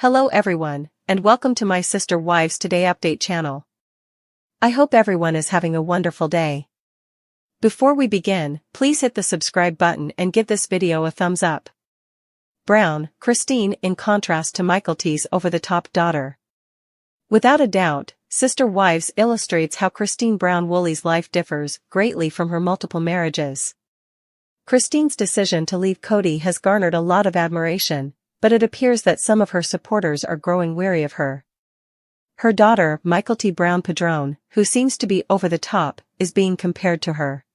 Hello everyone, and welcome to my Sister Wives Today Update channel. I hope everyone is having a wonderful day. Before we begin, please hit the subscribe button and give this video a thumbs up. Brown, Christine in contrast to Mykelti's over-the-top daughter. Without a doubt, Sister Wives illustrates how Christine Brown Woolley's life differs greatly from her multiple marriages. Christine's decision to leave Kody has garnered a lot of admiration, but it appears that some of her supporters are growing weary of her. Her daughter, Mykelti Brown Padron, who seems to be over the top, is being compared to her.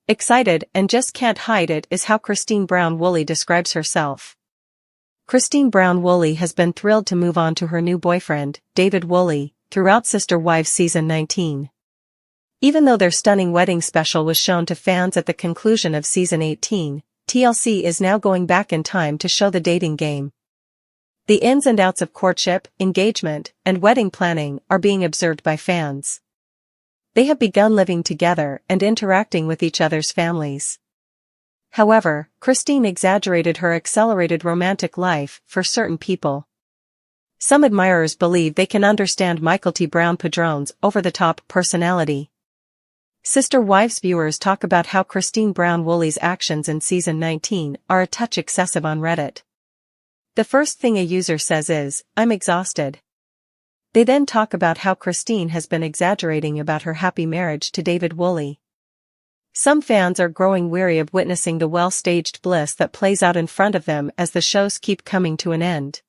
Excited and just can't hide it is how Christine Brown Woolley describes herself. Christine Brown Woolley has been thrilled to move on to her new boyfriend, David Woolley, throughout Sister Wives Season 19. Even though their stunning wedding special was shown to fans at the conclusion of Season 18, TLC is now going back in time to show the dating game. The ins and outs of courtship, engagement, and wedding planning are being observed by fans. They have begun living together and interacting with each other's families. However, Christine exaggerated her accelerated romantic life for certain people. Some admirers believe they can understand Mykelti Brown Padron's over-the-top personality. Sister Wives viewers talk about how Christine Brown Woolley's actions in Season 19 are a touch excessive on Reddit. The first thing a user says is, "I'm exhausted." They then talk about how Christine has been exaggerating about her happy marriage to David Woolley. Some fans are growing weary of witnessing the well-staged bliss that plays out in front of them as the shows keep coming to an end.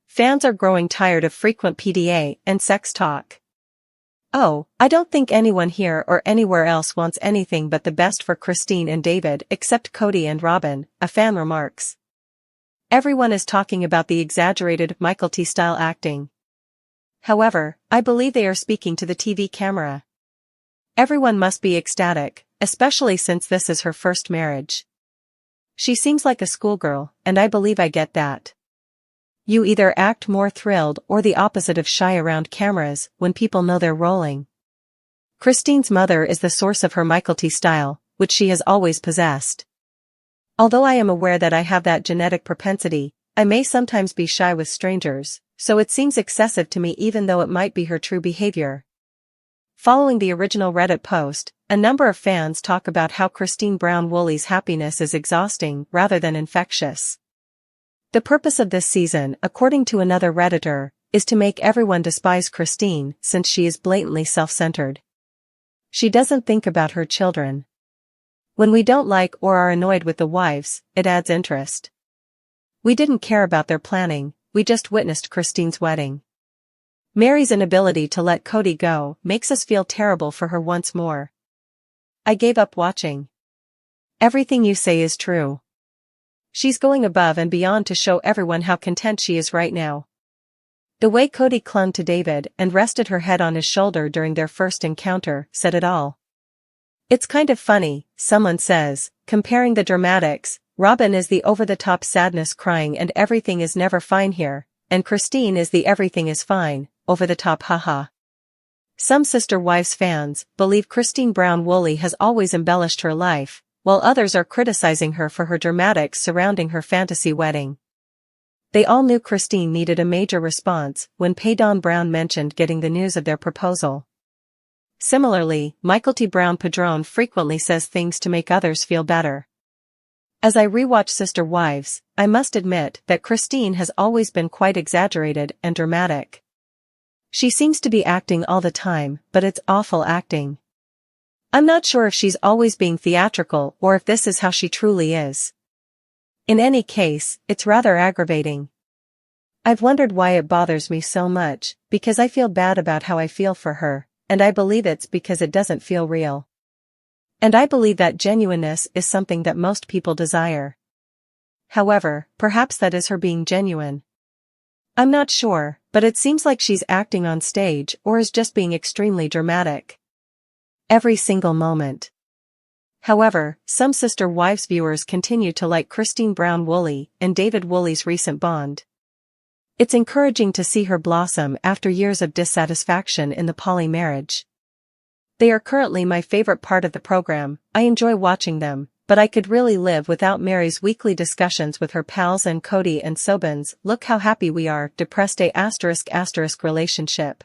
Fans are growing tired of frequent PDA and sex talk. "Oh, I don't think anyone here or anywhere else wants anything but the best for Christine and David except Kody&ROBYN, a fan remarks. Everyone is talking about the exaggerated Mykelti-style acting. However, I believe they are speaking to the TV camera. Everyone must be ecstatic, especially since this is her first marriage. She seems like a schoolgirl, and I believe I get that. You either act more thrilled or the opposite of shy around cameras when people know they're rolling." Christine's mother is the source of her Mykelti style, which she has always possessed. "Although I am aware that I have that genetic propensity, I may sometimes be shy with strangers, so it seems excessive to me even though it might be her true behavior." Following the original Reddit post, a number of fans talk about how Christine Brown Woolley's happiness is exhausting rather than infectious. The purpose of this season, according to another Redditor, is to make everyone despise Christine since she is blatantly self-centered. She doesn't think about her children. When we don't like or are annoyed with the wives, it adds interest. We didn't care about their planning, we just witnessed Christine's wedding. Mary's inability to let Kody go makes us feel terrible for her once more. I gave up watching. Everything you say is true. She's going above and beyond to show everyone how content she is right now. The way Kody clung to David and rested her head on his shoulder during their first encounter said it all. It's kind of funny, someone says, comparing the dramatics. Robyn is the over-the-top sadness crying and everything is never fine here, and Christine is the everything is fine, over-the-top haha. Some Sister Wives fans believe Christine Brown Woolley has always embellished her life, while others are criticizing her for her dramatics surrounding her fantasy wedding. They all knew Christine needed a major response when Padron Brown mentioned getting the news of their proposal. Similarly, Mykelti Brown Padron frequently says things to make others feel better. As I rewatch Sister Wives, I must admit that Christine has always been quite exaggerated and dramatic. She seems to be acting all the time, but it's awful acting. I'm not sure if she's always being theatrical or if this is how she truly is. In any case, it's rather aggravating. I've wondered why it bothers me so much, because I feel bad about how I feel for her, and I believe it's because it doesn't feel real. And I believe that genuineness is something that most people desire. However, perhaps that is her being genuine. I'm not sure, but it seems like she's acting on stage or is just being extremely dramatic. Every single moment. However, some Sister Wives viewers continue to like Christine Brown Woolley and David Woolley's recent bond. It's encouraging to see her blossom after years of dissatisfaction in the poly marriage. They are currently my favorite part of the program. I enjoy watching them, but I could really live without Mary's weekly discussions with her pals and Kody and Sobans. Look how happy we are. Depressed a *** relationship.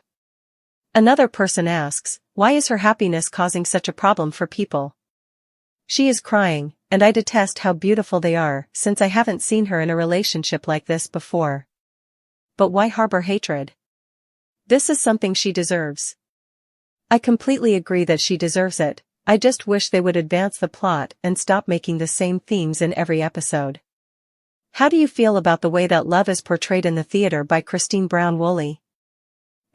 Another person asks, why is her happiness causing such a problem for people? She is crying, and I detest how beautiful they are, since I haven't seen her in a relationship like this before. But why harbor hatred? This is something she deserves. I completely agree that she deserves it. I just wish they would advance the plot and stop making the same themes in every episode. How do you feel about the way that love is portrayed in the theater by Christine Brown-Woolley?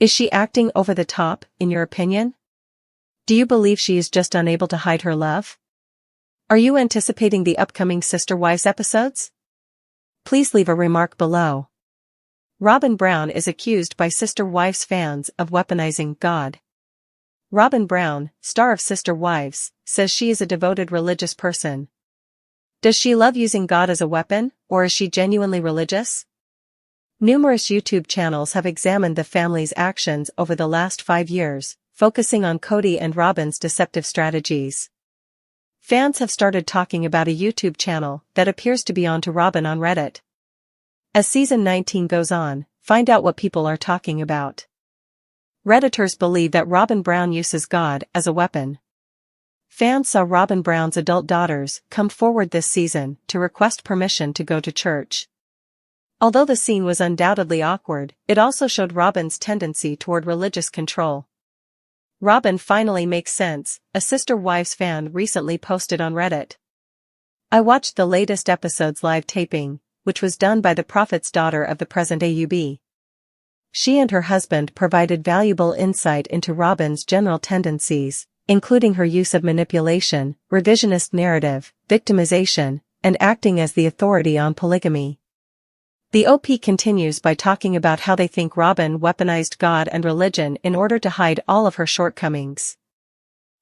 Is she acting over the top, in your opinion? Do you believe she is just unable to hide her love? Are you anticipating the upcoming Sister Wives episodes? Please leave a remark below. Robyn Brown is accused by Sister Wives fans of weaponizing God. Robyn Brown, star of Sister Wives, says she is a devoted religious person. Does she love using God as a weapon, or is she genuinely religious? Numerous YouTube channels have examined the family's actions over the last 5 years, focusing on Kody and Robyn's deceptive strategies. Fans have started talking about a YouTube channel that appears to be onto Robyn on Reddit. As season 19 goes on, find out what people are talking about. Redditors believe that Robyn Brown uses God as a weapon. Fans saw Robyn Brown's adult daughters come forward this season to request permission to go to church. Although the scene was undoubtedly awkward, it also showed Robyn's tendency toward religious control. Robyn finally makes sense, a Sister Wives fan recently posted on Reddit. I watched the latest episode's live taping, which was done by the prophet's daughter of the present AUB. She and her husband provided valuable insight into Robyn's general tendencies, including her use of manipulation, revisionist narrative, victimization, and acting as the authority on polygamy. The OP continues by talking about how they think Robyn weaponized God and religion in order to hide all of her shortcomings.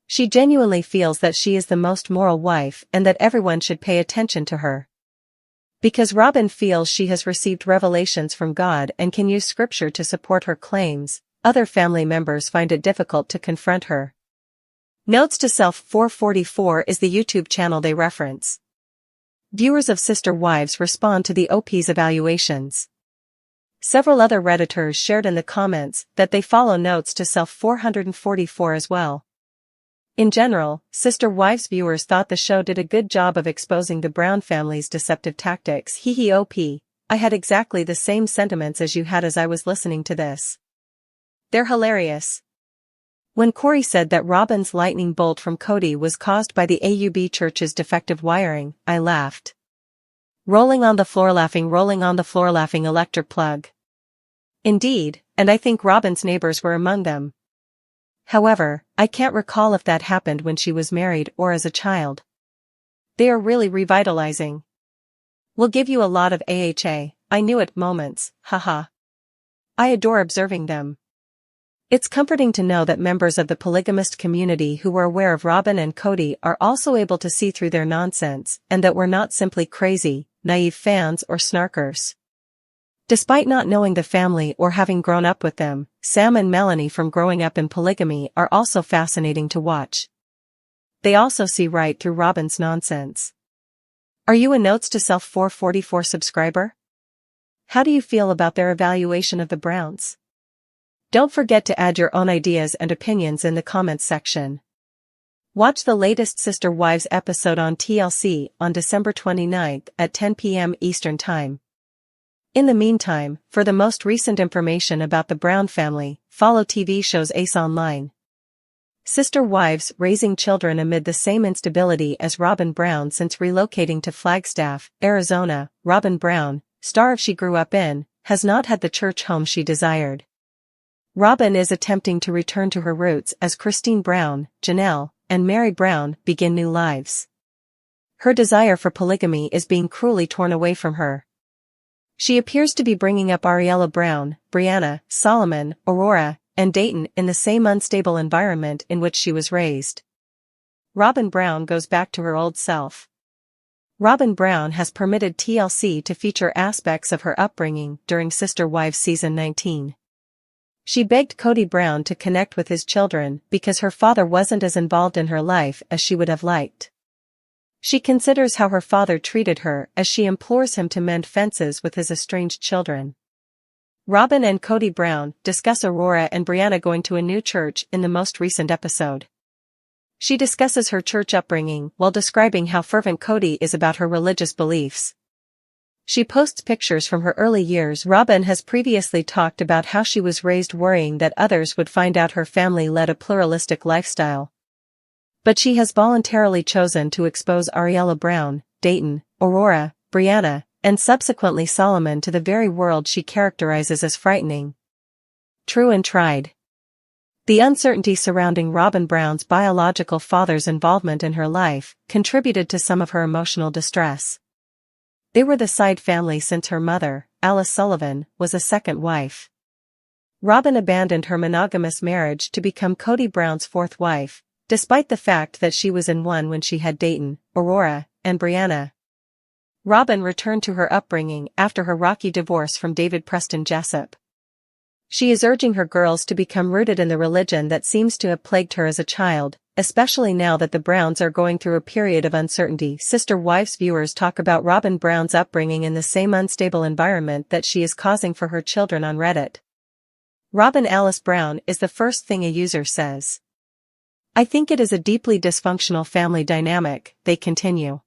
She genuinely feels that she is the most moral wife and that everyone should pay attention to her. Because Robyn feels she has received revelations from God and can use scripture to support her claims, other family members find it difficult to confront her. Notes to Self 444 is the YouTube channel they reference. Viewers of Sister Wives respond to the OP's evaluations. Several other Redditors shared in the comments that they follow Notes to Self 444 as well. In general, Sister Wives viewers thought the show did a good job of exposing the Brown family's deceptive tactics. Hehe OP, I had exactly the same sentiments as you had as I was listening to this. They're hilarious. When Corey said that Robyn's lightning bolt from Kody was caused by the AUB church's defective wiring, I laughed. Rolling on the floor laughing electric plug. Indeed, and I think Robyn's neighbors were among them. However, I can't recall if that happened when she was married or as a child. They are really revitalizing. Will give you a lot of AHA, I knew it moments, haha. I adore observing them. It's comforting to know that members of the polygamist community who were aware of Robyn and Kody are also able to see through their nonsense and that we're not simply crazy, naive fans or snarkers. Despite not knowing the family or having grown up with them, Sam and Melanie from growing up in polygamy are also fascinating to watch. They also see right through Robyn's nonsense. Are you a Notes to Self 444 subscriber? How do you feel about their evaluation of the Browns? Don't forget to add your own ideas and opinions in the comments section. Watch the latest Sister Wives episode on TLC on December 29th at 10 p.m. Eastern Time. In the meantime, for the most recent information about the Brown family, follow TV shows Ace Online. Sister Wives raising children amid the same instability as Robyn Brown since relocating to Flagstaff, Arizona. Robyn Brown, star of She Grew Up In, has not had the church home she desired. Robyn is attempting to return to her roots as Christine Brown, Janelle, and Mary Brown begin new lives. Her desire for polygamy is being cruelly torn away from her. She appears to be bringing up Ariella Brown, Brianna, Solomon, Aurora, and Dayton in the same unstable environment in which she was raised. Robyn Brown goes back to her old self. Robyn Brown has permitted TLC to feature aspects of her upbringing during Sister Wives season 19. She begged Kody Brown to connect with his children because her father wasn't as involved in her life as she would have liked. She considers how her father treated her as she implores him to mend fences with his estranged children. Robyn and Kody Brown discuss Aurora and Brianna going to a new church in the most recent episode. She discusses her church upbringing while describing how fervent Kody is about her religious beliefs. She posts pictures from her early years. Robyn has previously talked about how she was raised worrying that others would find out her family led a pluralistic lifestyle. But she has voluntarily chosen to expose Ariella Brown, Dayton, Aurora, Brianna, and subsequently Solomon to the very world she characterizes as frightening. True and tried. The uncertainty surrounding Robyn Brown's biological father's involvement in her life contributed to some of her emotional distress. They were the side family since her mother, Alice Sullivan, was a second wife. Robyn abandoned her monogamous marriage to become Kody Brown's fourth wife, despite the fact that she was in one when she had Dayton, Aurora, and Brianna. Robyn returned to her upbringing after her rocky divorce from David Preston Jessup. She is urging her girls to become rooted in the religion that seems to have plagued her as a child, especially now that the Browns are going through a period of uncertainty. Sister Wives viewers talk about Robyn Brown's upbringing in the same unstable environment that she is causing for her children on Reddit. Robyn Alice Brown is the first thing a user says. I think it is a deeply dysfunctional family dynamic, they continue.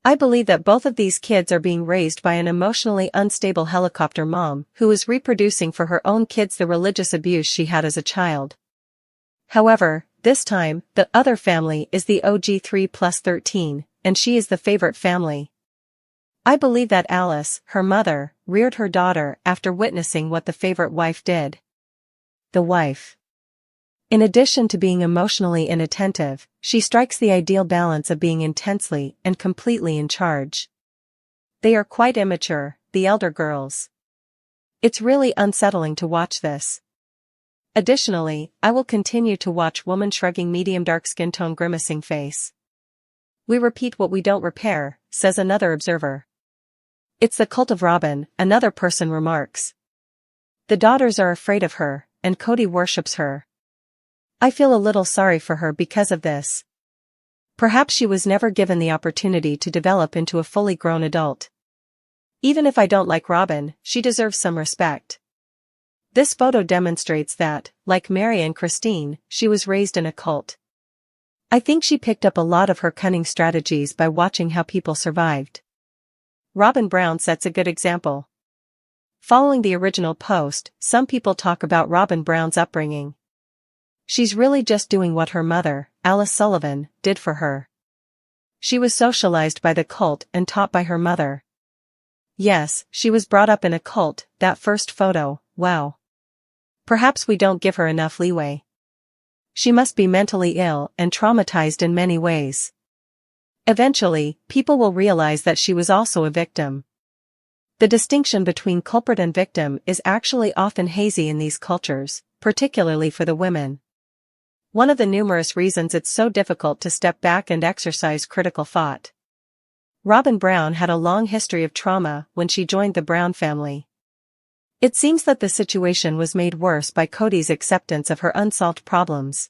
I believe that both of these kids are being raised by an emotionally unstable helicopter mom who is reproducing for her own kids the religious abuse she had as a child. However, this time, the other family is the OG 3+13, and she is the favorite family. I believe that Alice, her mother, reared her daughter after witnessing what the favorite wife did. The wife. In addition to being emotionally inattentive, she strikes the ideal balance of being intensely and completely in charge. They are quite immature, the elder girls. It's really unsettling to watch this. Additionally, I will continue to watch woman shrugging medium dark skin tone grimacing face. We repeat what we don't repair, says another observer. It's the cult of Robyn, another person remarks. The daughters are afraid of her, and Kody worships her. I feel a little sorry for her because of this. Perhaps she was never given the opportunity to develop into a fully grown adult. Even if I don't like Robyn, she deserves some respect. This photo demonstrates that, like Mary and Christine, she was raised in a cult. I think she picked up a lot of her cunning strategies by watching how people survived. Robyn Brown sets a good example. Following the original post, some people talk about Robyn Brown's upbringing. She's really just doing what her mother, Alice Sullivan, did for her. She was socialized by the cult and taught by her mother. Yes, she was brought up in a cult. That first photo, wow. Perhaps we don't give her enough leeway. She must be mentally ill and traumatized in many ways. Eventually, people will realize that she was also a victim. The distinction between culprit and victim is actually often hazy in these cultures, particularly for the women. One of the numerous reasons it's so difficult to step back and exercise critical thought. Robyn Brown had a long history of trauma when she joined the Brown family. It seems that the situation was made worse by Kody's acceptance of her unsolved problems.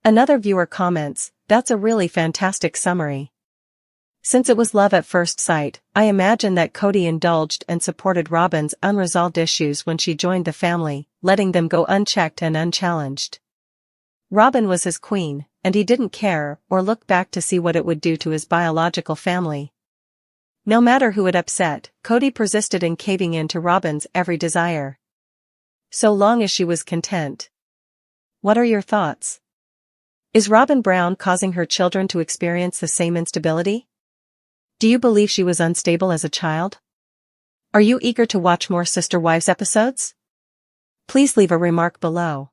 Another viewer comments, "That's a really fantastic summary." Since it was love at first sight, I imagine that Kody indulged and supported Robyn's unresolved issues when she joined the family, letting them go unchecked and unchallenged. Robyn was his queen, and he didn't care or look back to see what it would do to his biological family. No matter who it upset, Kody persisted in caving in to Robyn's every desire. So long as she was content. What are your thoughts? Is Robyn Brown causing her children to experience the same instability? Do you believe she was unstable as a child? Are you eager to watch more Sister Wives episodes? Please leave a remark below.